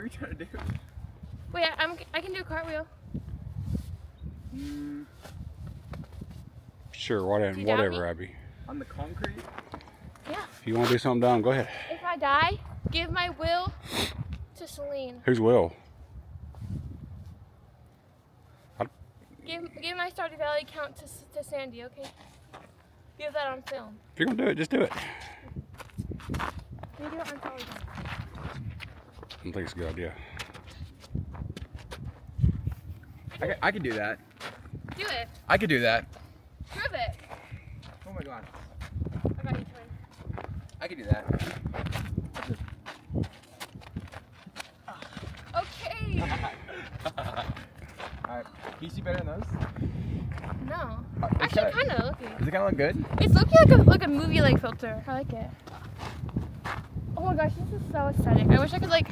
are you trying to do? Wait, I can do a cartwheel. Sure, whatever, Abby. On the concrete? Yeah. If you want to do something dumb, go ahead. If I die, give my will to Celine. Who's Will? Give my Stardew Valley count to Sandy, okay? Give that on film. If you're going to do it, just do it. Can you do it on television? I don't think it's a good idea. I can do that. Do it. I could do that. Prove it. Oh my god. I got you, twin. I could do that. Okay. Alright. Can you see better than those? No. It's Actually, kinda- kind of looking. Does it kind of look good? It's looking like a movie-like filter. I like it. Oh my gosh, this is so aesthetic. I wish I could like